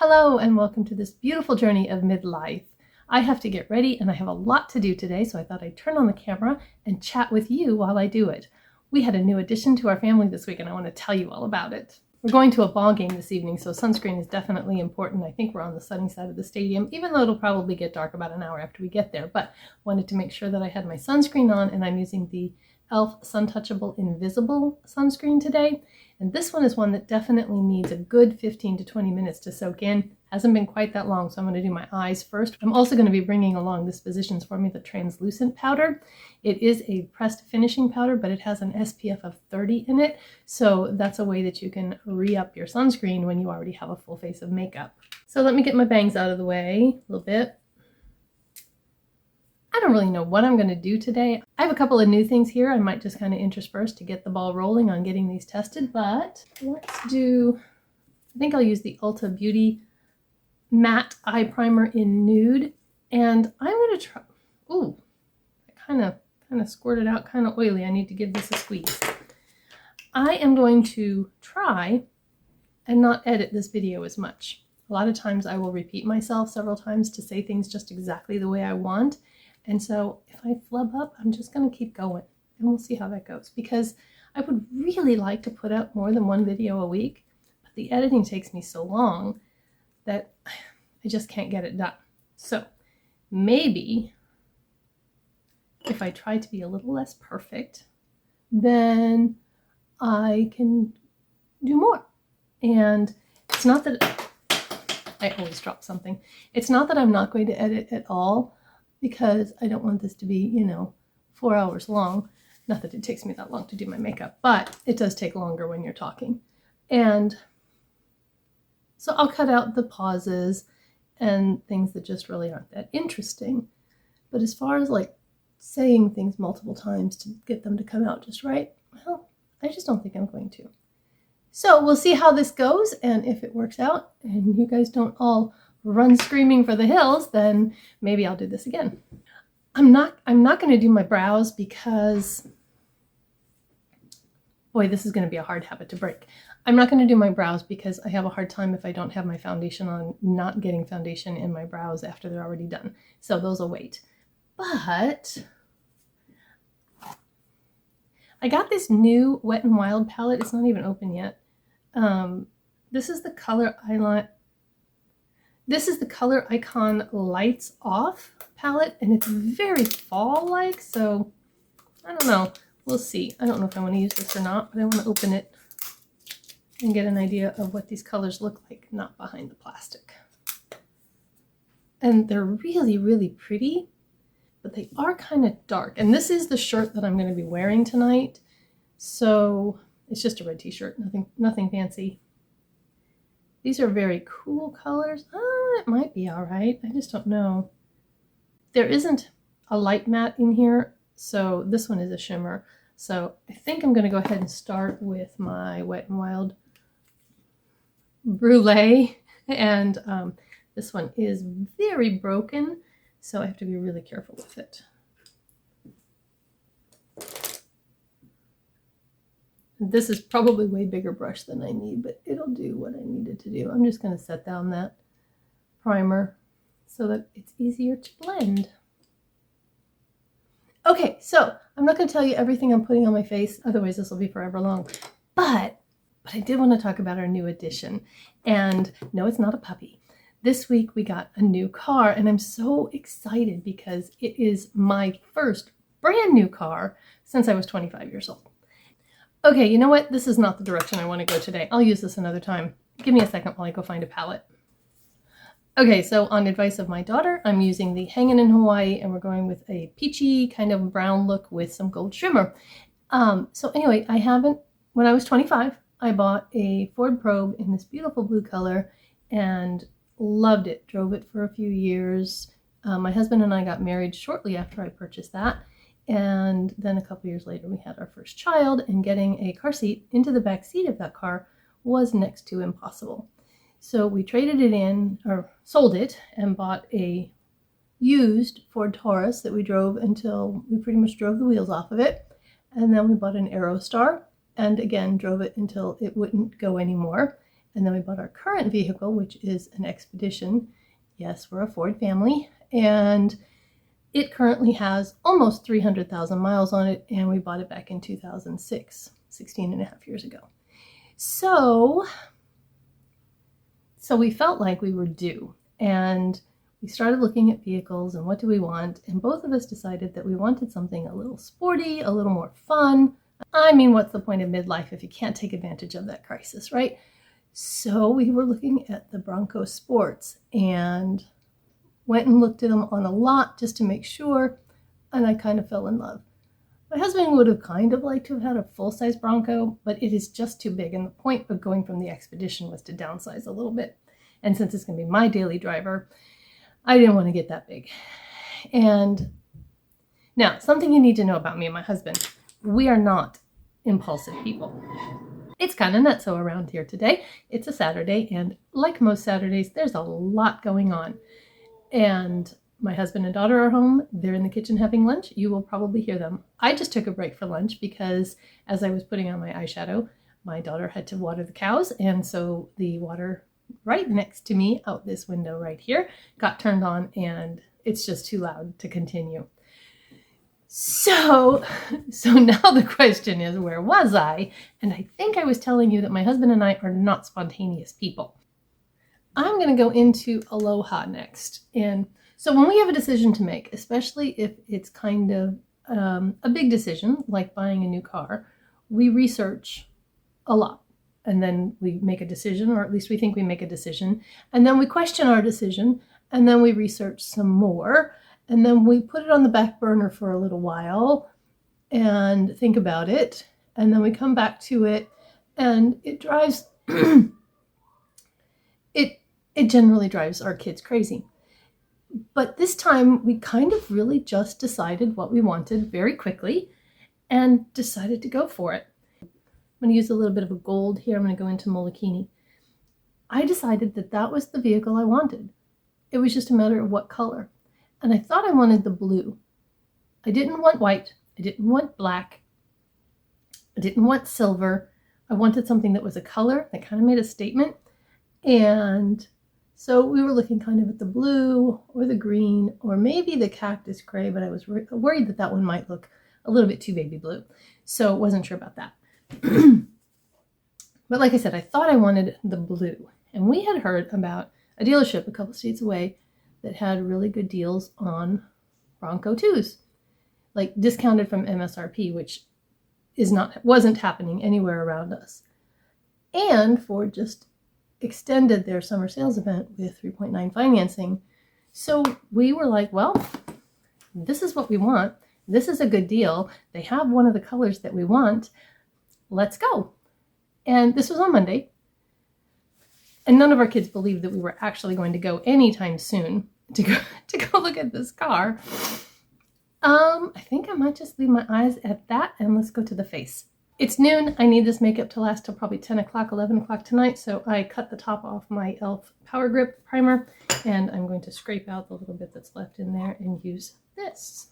Hello and welcome to this beautiful journey of midlife. I have to get ready and I have a lot to do today, so I thought I'd turn on the camera and chat with you while I do it. We had a new addition to our family this week and I want to tell you all about it. We're going to a ball game this evening, so sunscreen is definitely important. I think we're on the sunny side of the stadium, even though it'll probably get dark about an hour after we get there, but wanted to make sure that I had my sunscreen on, and I'm using the e.l.f. Sun Touchable Invisible sunscreen today. And this one is one that definitely needs a good 15 to 20 minutes to soak in. Hasn't been quite that long, so I'm going to do my eyes first. I'm also going to be bringing along this Physicians Formula the translucent powder. It is a pressed finishing powder, but it has an SPF of 30 in it, so that's a way that you can re-up your sunscreen when you already have a full face of makeup. So let me get my bangs out of the way a little bit. I don't really know what I'm going to do today. I have a couple of new things here. I might just kind of intersperse to get the ball rolling on getting these tested, but let's do, I think I'll use the Ulta Beauty Matte Eye Primer in Nude, and I'm going to try, ooh, it kind of squirted out, kind of oily. I need to give this a squeeze. I am going to try and not edit this video as much. A lot of times I will repeat myself several times to say things just exactly the way I want. And so if I flub up, I'm just going to keep going and we'll see how that goes, because I would really like to put out more than one video a week, but the editing takes me so long that I just can't get it done. So maybe if I try to be a little less perfect, then I can do more. And it's not that I always drop something. It's not that I'm not going to edit at all, because I don't want this to be, 4 hours long. Not that it takes me that long to do my makeup, but it does take longer when you're talking. And so I'll cut out the pauses and things that just really aren't that interesting. But as far as like saying things multiple times to get them to come out just right, well, I just don't think I'm going to. So we'll see how this goes, and if it works out and you guys don't all run screaming for the hills, then maybe I'll do this again. I'm not going to do my brows because, boy, this is going to be a hard habit to break. I'm not going to do my brows because I have a hard time, if I don't have my foundation on, not getting foundation in my brows after they're already done. So those will wait. But I got this new Wet n Wild palette. It's not even open yet. This is the color eyeliner. This is the Color Icon Lights Off palette, and it's very fall-like, so I don't know. We'll see. I don't know if I want to use this or not, but I want to open it and get an idea of what these colors look like, not behind the plastic. And they're really, really pretty, but they are kind of dark. And this is the shirt that I'm going to be wearing tonight, so it's just a red t-shirt, nothing fancy. These are very cool colors. It might be all right. I just don't know. There isn't a light matte in here, so this one is a shimmer. So I think I'm going to go ahead and start with my Wet n Wild Brulee. And this one is very broken, so I have to be really careful with it. This is probably way bigger brush than I need, but it'll do what I needed to do. I'm just going to set down that primer so that it's easier to blend. Okay, so I'm not going to tell you everything I'm putting on my face, otherwise this will be forever long. But I did want to talk about our new addition. And no, it's not a puppy. This week we got a new car, and I'm so excited because it is my first brand new car since I was 25 years old. Okay, you know what? This is not the direction I want to go today. I'll use this another time. Give me a second while I go find a palette. Okay, so on advice of my daughter, I'm using the Hangin' in Hawaii, and we're going with a peachy kind of brown look with some gold shimmer. So anyway, when I was 25, I bought a Ford Probe in this beautiful blue color and loved it. Drove it for a few years. My husband and I got married shortly after I purchased that. And then a couple years later, we had our first child, and getting a car seat into the back seat of that car was next to impossible. So we traded it in, or sold it, and bought a used Ford Taurus that we drove until we pretty much drove the wheels off of it. And then we bought an Aerostar, and again, drove it until it wouldn't go anymore. And then we bought our current vehicle, which is an Expedition. Yes, we're a Ford family, and it currently has almost 300,000 miles on it, and we bought it back in 2006, 16 and a half years ago. So we felt like we were due, and we started looking at vehicles and what do we want, and both of us decided that we wanted something a little sporty, a little more fun. I mean, what's the point of midlife if you can't take advantage of that crisis, right? So we were looking at the Bronco Sports and went and looked at them on a lot just to make sure, and I kind of fell in love. My husband would have kind of liked to have had a full-size Bronco, but it is just too big, and the point of going from the Expedition was to downsize a little bit. And since it's going to be my daily driver, I didn't want to get that big. And now, something you need to know about me and my husband, we are not impulsive people. It's kind of nutso around here today. It's a Saturday, and like most Saturdays, there's a lot going on. And my husband and daughter are home. They're in the kitchen having lunch. You will probably hear them. I just took a break for lunch because as I was putting on my eyeshadow, my daughter had to water the cows, and so the water right next to me out this window right here got turned on, and it's just too loud to continue. So now the question is, where was I? And I think I was telling you that my husband and I are not spontaneous people. I'm going to go into Aloha next. And so when we have a decision to make, especially if it's kind of a big decision, like buying a new car, we research a lot. And then we make a decision, or at least we think we make a decision. And then we question our decision, and then we research some more. And then we put it on the back burner for a little while and think about it. And then we come back to it, and it drives, it generally drives our kids crazy. But this time we kind of really just decided what we wanted very quickly and decided to go for it. I'm going to use a little bit of a gold here. I'm going to go into Molokini. I decided that that was the vehicle I wanted. It was just a matter of what color. And I thought I wanted the blue. I didn't want white. I didn't want black. I didn't want silver. I wanted something that was a color that kind of made a statement. And so we were looking kind of at the blue or the green or maybe the cactus gray, but I was worried that that one might look a little bit too baby blue. So wasn't sure about that. But like I said, I thought I wanted the blue. And we had heard about a dealership a couple states away that had really good deals on Bronco 2s, like discounted from MSRP, which wasn't happening anywhere around us. And Ford just extended their summer sales event with 3.9 financing. So we were like, well, this is what we want. This is a good deal. They have one of the colors that we want. Let's go. And this was on Monday. And none of our kids believed that we were actually going to go anytime soon to go look at this car. I think I might just leave my eyes at that, and let's go to the face. It's noon. I need this makeup to last till probably 10 o'clock, 11 o'clock tonight, so I cut the top off my e.l.f. Power Grip Primer, and I'm going to scrape out the little bit that's left in there and use this.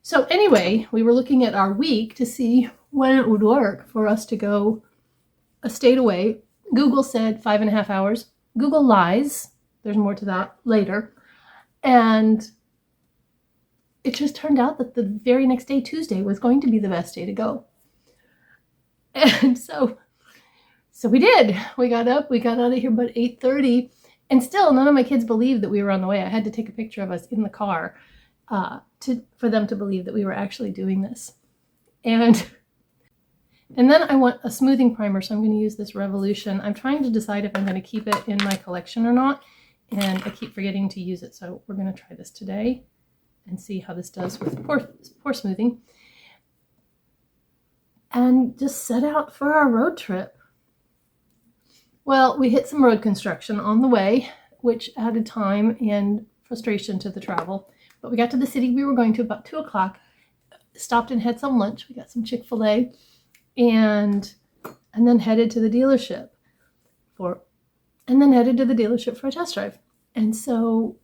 So anyway, we were looking at our week to see when it would work for us to go a state away. Google said 5.5 hours. Google lies. There's more to that later. And it just turned out that the very next day, Tuesday, was going to be the best day to go. And so we did. We got up, we got out of here about 8:30, and still none of my kids believed that we were on the way. I had to take a picture of us in the car for them to believe that we were actually doing this. And then I want a smoothing primer, so I'm going to use this Revolution. I'm trying to decide if I'm going to keep it in my collection or not, and I keep forgetting to use it, so we're going to try this today and see how this does with pore smoothing. And just set out for our road trip. Well, we hit some road construction on the way, which added time and frustration to the travel. But we got to the city we were going to about 2 o'clock, stopped and had some lunch. We got some Chick-fil-A, and then headed to the dealership for a test drive. And so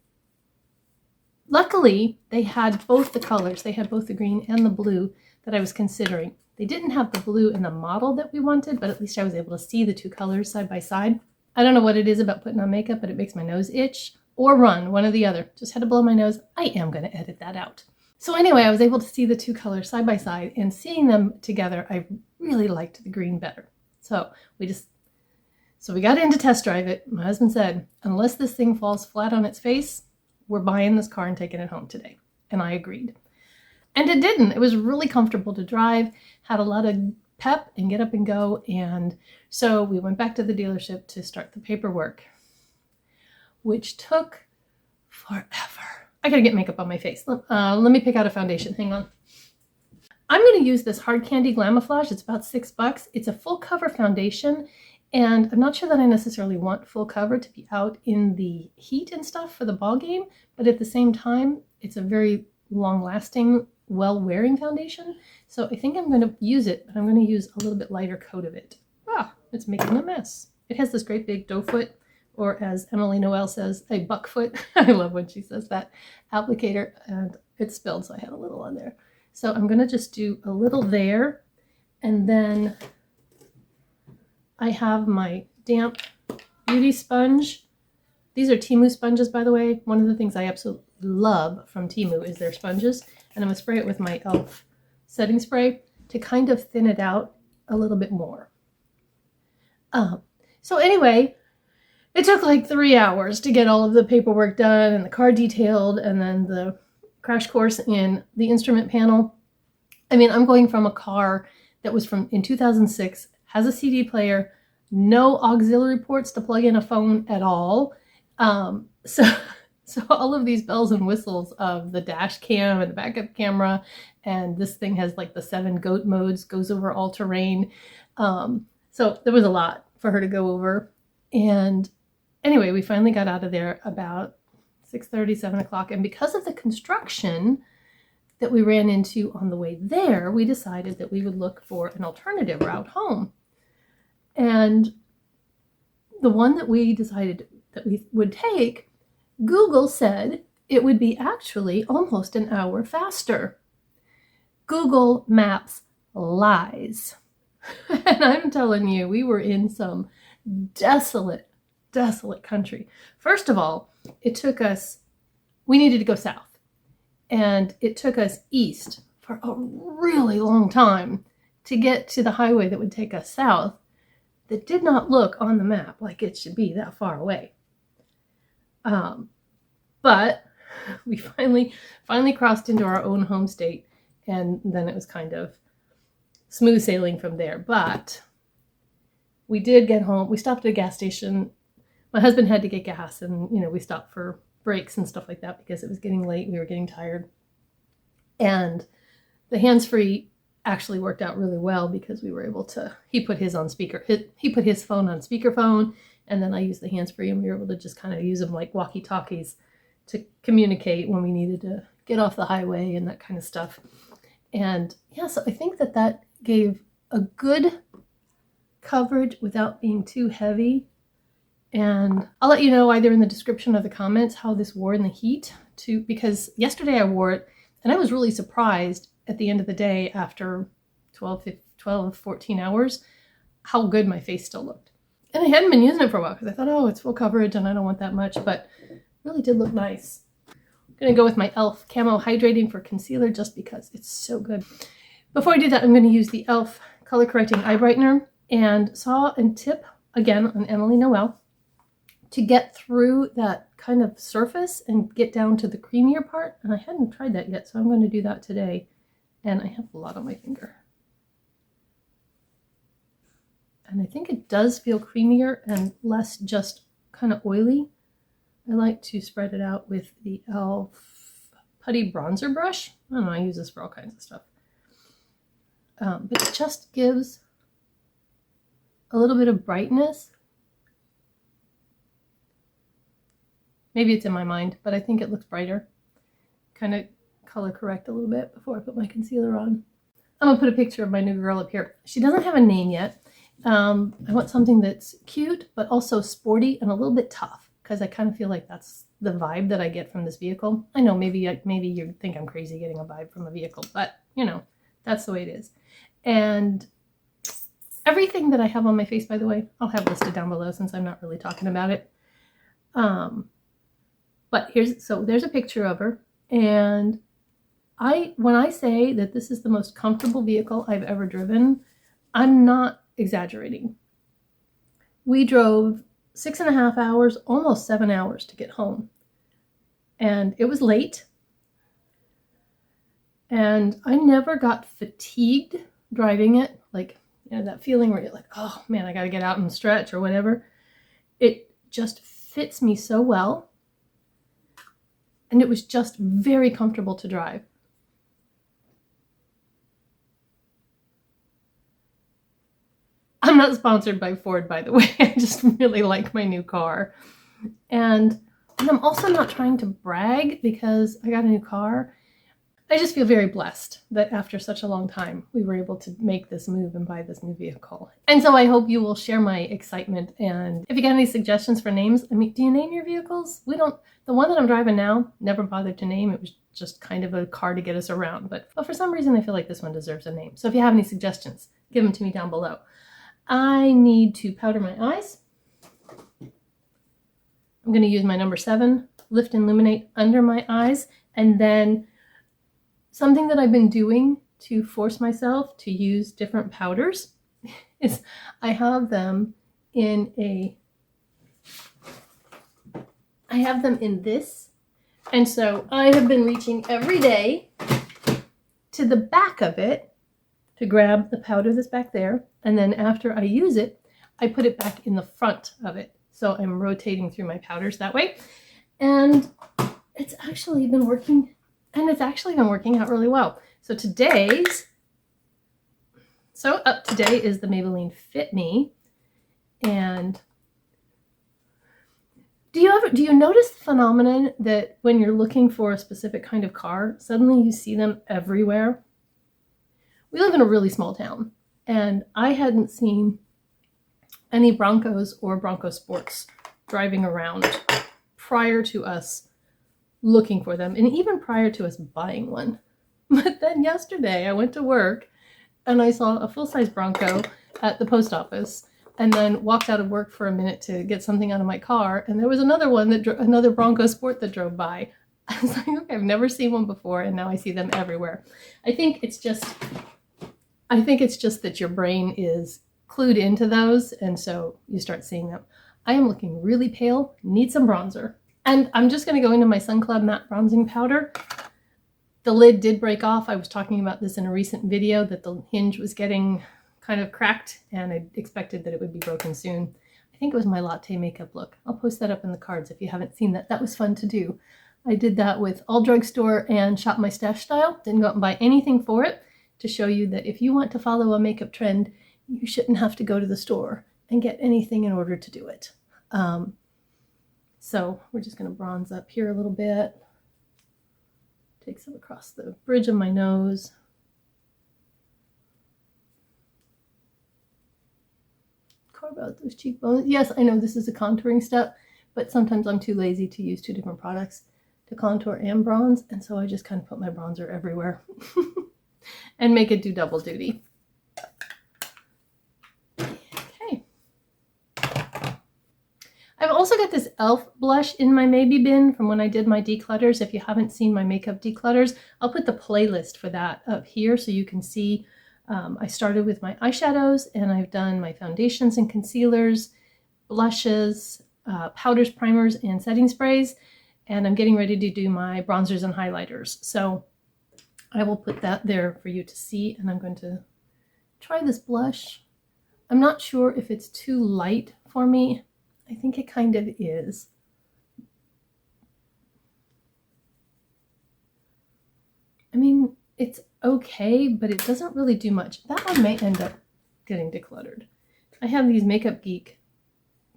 luckily they had both the colors. They had both the green and the blue that I was considering. They didn't have the blue in the model that we wanted, but at least I was able to see the two colors side by side. I don't know what it is about putting on makeup, but it makes my nose itch or run, one or the other. Just had to blow my nose. I am going to edit that out. So anyway, I was able to see the two colors side by side, and seeing them together, I really liked the green better. So we got in to test drive it. My husband said, unless this thing falls flat on its face, we're buying this car and taking it home today. And I agreed. And it didn't. It was really comfortable to drive, had a lot of pep and get up and go. And so we went back to the dealership to start the paperwork, which took forever. I gotta get makeup on my face. Let me pick out a foundation. Hang on. I'm going to use this Hard Candy Glamouflage. It's about $6. It's a full cover foundation, and I'm not sure that I necessarily want full cover to be out in the heat and stuff for the ball game, but at the same time, it's a very long-lasting, well-wearing foundation. So I think I'm going to use it, but I'm going to use a little bit lighter coat of it. Ah, it's making a mess. It has this great big doe foot, or as Emily Noel says, a buck foot. I love when she says that, applicator, and it spilled, so I had a little on there. So I'm going to just do a little there, and then I have my damp beauty sponge. These are Temu sponges, by the way. One of the things I absolutely love from Temu is their sponges, and I'm going to spray it with my e.l.f. setting spray to kind of thin it out a little bit more. So anyway, it took like 3 hours to get all of the paperwork done and the car detailed, and then the crash course in the instrument panel. I mean, I'm going from a car that was in 2006, has a CD player, no auxiliary ports to plug in a phone at all. So all of these bells and whistles of the dash cam and the backup camera, and this thing has like the 7 goat modes, goes over all terrain. So there was a lot for her to go over. And anyway, we finally got out of there about 6:30, 7 o'clock. And because of the construction that we ran into on the way there, we decided that we would look for an alternative route home. And the one that we decided that we would take, Google said it would be actually almost an hour faster. Google Maps lies. And I'm telling you, we were in some desolate country. First of all, we needed to go south, and it took us east for a really long time to get to the highway that would take us south, that did not look on the map like it should be that far away. But we finally crossed into our own home state, and then it was kind of smooth sailing from there. But we did get home. We stopped at a gas station. My husband had to get gas, and we stopped for breaks and stuff like that because it was getting late. We were getting tired. And the hands-free actually worked out really well because we were able to, he put his on speaker, he put his phone on speakerphone, and then I used the hands-free, and we were able to just kind of use them like walkie-talkies to communicate when we needed to get off the highway and that kind of stuff. And yeah, so I think that gave a good coverage without being too heavy. And I'll let you know either in the description or the comments how this wore in the heat too, because yesterday I wore it and I was really surprised at the end of the day after 14 hours how good my face still looked. And I hadn't been using it for a while because I thought, oh, it's full coverage and I don't want that much, but it really did look nice. I'm going to go with my e.l.f. Camo Hydrating for concealer just because it's so good. Before I do that, I'm going to use the e.l.f. Color Correcting Eye Brightener and saw and tip again on Emily Noel to get through that kind of surface and get down to the creamier part. And I hadn't tried that yet, so I'm going to do that today. And I have a lot on my finger. And I think it does feel creamier and less just kind of oily. I like to spread it out with the e.l.f. Putty Bronzer Brush. I don't know, I use this for all kinds of stuff. But it just gives a little bit of brightness. Maybe it's in my mind, but I think it looks brighter. Kind of color correct a little bit before I put my concealer on. I'm going to put a picture of my new girl up here. She doesn't have a name yet. I want something that's cute, but also sporty and a little bit tough, because I kind of feel like that's the vibe that I get from this vehicle. I know maybe you think I'm crazy getting a vibe from a vehicle, but that's the way it is. And everything that I have on my face, by the way, I'll have listed down below since I'm not really talking about it. But there's a picture of her, and when I say that this is the most comfortable vehicle I've ever driven, I'm not exaggerating. We drove 6.5 hours, almost 7 hours to get home, and it was late, and I never got fatigued driving it, like, you know, that feeling where you're like, oh man, I gotta get out and stretch or whatever. It just fits me so well, and it was just very comfortable to drive. I'm not sponsored by Ford, by the way. I just really like my new car. And I'm also not trying to brag because I got a new car. I just feel very blessed that after such a long time, we were able to make this move and buy this new vehicle. And so I hope you will share my excitement. And if you got any suggestions for names, I mean, do you name your vehicles? We don't. The one that I'm driving now, never bothered to name. It was just kind of a car to get us around. But for some reason, I feel like this one deserves a name. So if you have any suggestions, give them to me down below. I need to powder my eyes. I'm going to use my number 7, Lift and Illuminate under my eyes, and then something that I've been doing to force myself to use different powders is I have them in this. And so I have been reaching every day to the back of it to grab the powder that's back there. And then after I use it, I put it back in the front of it. So I'm rotating through my powders that way. And it's actually been working. And it's actually been working out really well. So today is the Maybelline Fit Me. And do you notice the phenomenon that when you're looking for a specific kind of car, suddenly you see them everywhere? We live in a really small town, and I hadn't seen any Broncos or Bronco Sports driving around prior to us looking for them, and even prior to us buying one. But then yesterday I went to work and I saw a full-size Bronco at the post office, and then walked out of work for a minute to get something out of my car, and there was another one another Bronco Sport that drove by. I was like, okay, I've never seen one before, and now I see them everywhere. I think it's just that your brain is clued into those, and so you start seeing them. I am looking really pale, need some bronzer. And I'm just going to go into my Sun Club matte bronzing powder. The lid did break off. I was talking about this in a recent video, that the hinge was getting kind of cracked, and I expected that it would be broken soon. I think it was my latte makeup look. I'll post that up in the cards if you haven't seen that. That was fun to do. I did that with All Drugstore and Shop My Stash style. Didn't go out and buy anything for it, to show you that if you want to follow a makeup trend, you shouldn't have to go to the store and get anything in order to do it. So we're just going to bronze up here a little bit. Take some across the bridge of my nose. Carve out those cheekbones. Yes, I know this is a contouring step, but sometimes I'm too lazy to use 2 different products to contour and bronze, and so I just kind of put my bronzer everywhere and make it do double duty. Okay. I've also got this e.l.f. blush in my Maybe bin from when I did my declutters. If you haven't seen my makeup declutters, I'll put the playlist for that up here so you can see. I started with my eyeshadows, and I've done my foundations and concealers, blushes, powders, primers, and setting sprays, and I'm getting ready to do my bronzers and highlighters. So I will put that there for you to see, and I'm going to try this blush. I'm not sure if it's too light for me. I think it kind of is. I mean, it's okay, but it doesn't really do much. That one may end up getting decluttered. I have these Makeup Geek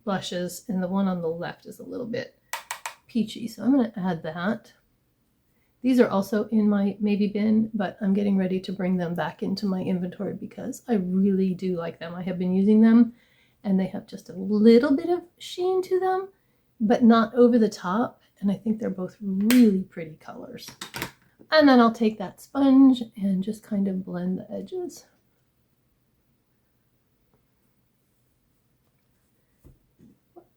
blushes, and the one on the left is a little bit peachy, so I'm going to add that. These are also in my Maybe bin, but I'm getting ready to bring them back into my inventory because I really do like them. I have been using them, and they have just a little bit of sheen to them, but not over the top, and I think they're both really pretty colors. And then I'll take that sponge and just kind of blend the edges.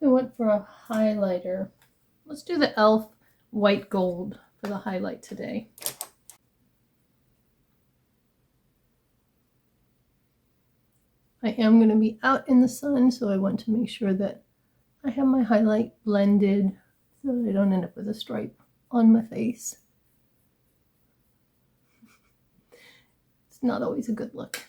I went for a highlighter. Let's do the e.l.f. White Gold for the highlight today. I am going to be out in the sun, so I want to make sure that I have my highlight blended so that I don't end up with a stripe on my face. It's not always a good look.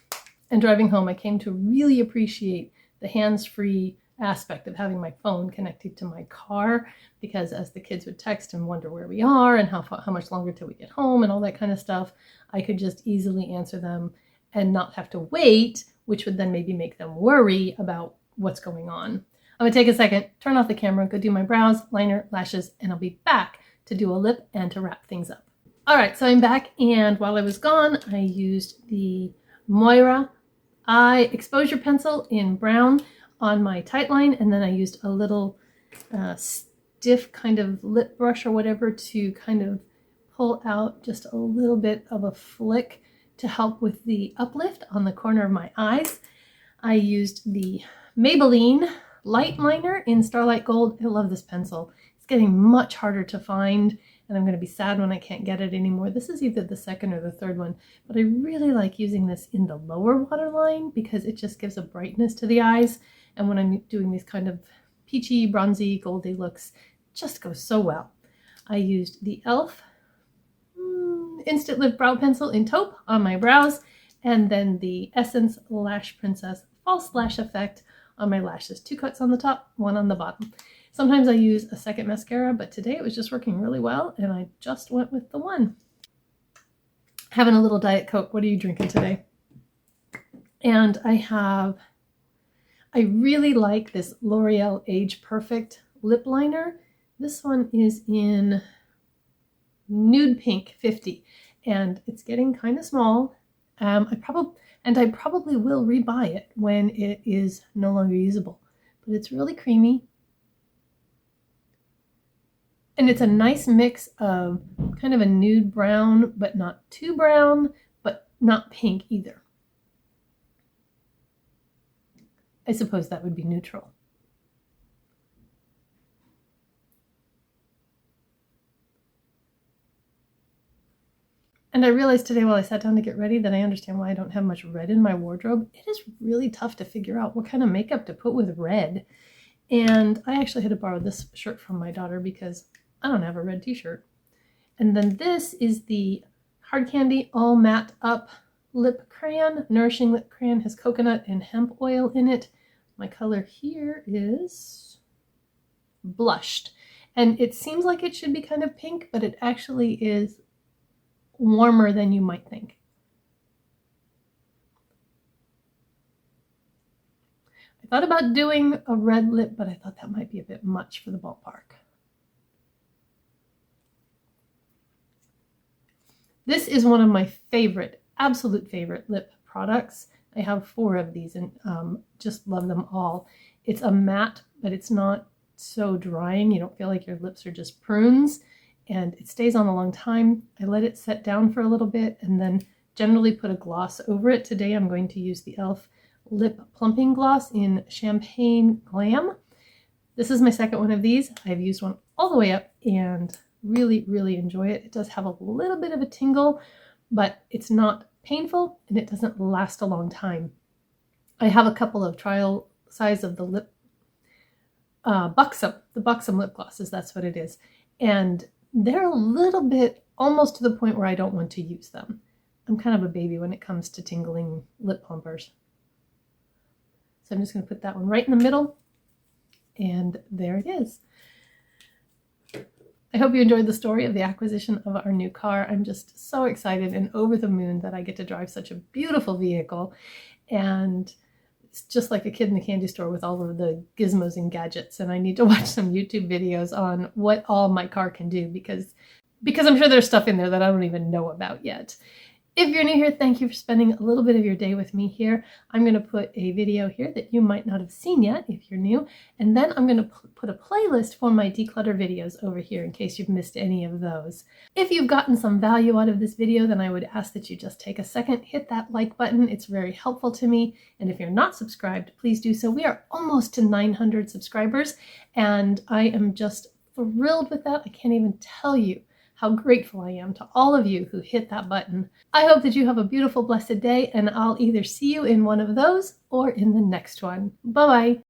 And driving home, I came to really appreciate the hands-free aspect of having my phone connected to my car, because as the kids would text and wonder where we are and how much longer till we get home and all that kind of stuff, I could just easily answer them and not have to wait, which would then maybe make them worry about what's going on. I'm gonna take a second, turn off the camera, go do my brows, liner, lashes, and I'll be back to do a lip and to wrap things up. All right, so I'm back, and while I was gone, I used the Moira Eye Exposure Pencil in brown on my tight line, and then I used a little stiff kind of lip brush or whatever to kind of pull out just a little bit of a flick to help with the uplift on the corner of my eyes. I used the Maybelline Light Liner in Starlight Gold. I love this pencil. It's getting much harder to find, and I'm going to be sad when I can't get it anymore. This is either the second or the third one, but I really like using this in the lower waterline because it just gives a brightness to the eyes. And when I'm doing these kind of peachy, bronzy, goldy looks, it just goes so well. I used the e.l.f. Instant Lift Brow Pencil in taupe on my brows, and then the Essence Lash Princess False Lash Effect on my lashes. 2 cuts on the top, 1 on the bottom. Sometimes I use a second mascara, but today it was just working really well, and I just went with the one. Having a little Diet Coke. What are you drinking today? And I really like this L'Oreal Age Perfect lip liner. This one is in Nude Pink 50, and it's getting kind of small. I probably will rebuy it when it is no longer usable, but it's really creamy. And it's a nice mix of kind of a nude brown, but not too brown, but not pink either. I suppose that would be neutral. And I realized today while I sat down to get ready that I understand why I don't have much red in my wardrobe. It is really tough to figure out what kind of makeup to put with red. And I actually had to borrow this shirt from my daughter because I don't have a red t-shirt. And then this is the Hard Candy All Matte Up Lip Crayon. Nourishing Lip Crayon has coconut and hemp oil in it. My color here is Blushed. And it seems like it should be kind of pink, but it actually is warmer than you might think. I thought about doing a red lip, but I thought that might be a bit much for the ballpark. This is one of my favorite, absolute favorite lip products. I have 4 of these and just love them all. It's a matte, but it's not so drying. You don't feel like your lips are just prunes, and it stays on a long time. I let it set down for a little bit and then generally put a gloss over it. Today I'm going to use the e.l.f. Lip Plumping Gloss in Champagne Glam. This is my second one of these. I've used one all the way up and really, really enjoy it. It does have a little bit of a tingle, but it's not painful and it doesn't last a long time. I have a couple of trial size of the lip Buxom, the Buxom lip glosses, that's what it is. And they're a little bit almost to the point where I don't want to use them. I'm kind of a baby when it comes to tingling lip plumpers. So I'm just going to put that one right in the middle, and there it is. I hope you enjoyed the story of the acquisition of our new car. I'm just so excited and over the moon that I get to drive such a beautiful vehicle, and it's just like a kid in the candy store with all of the gizmos and gadgets, and I need to watch some YouTube videos on what all my car can do because I'm sure there's stuff in there that I don't even know about yet. If you're new here, thank you for spending a little bit of your day with me here. I'm going to put a video here that you might not have seen yet if you're new, and then I'm going to put a playlist for my declutter videos over here in case you've missed any of those. If you've gotten some value out of this video, then I would ask that you just take a second, hit that like button. It's very helpful to me, and if you're not subscribed, please do so. We are almost to 900 subscribers, and I am just thrilled with that. I can't even tell you how grateful I am to all of you who hit that button. I hope that you have a beautiful, blessed day, and I'll either see you in one of those or in the next one. Bye-bye.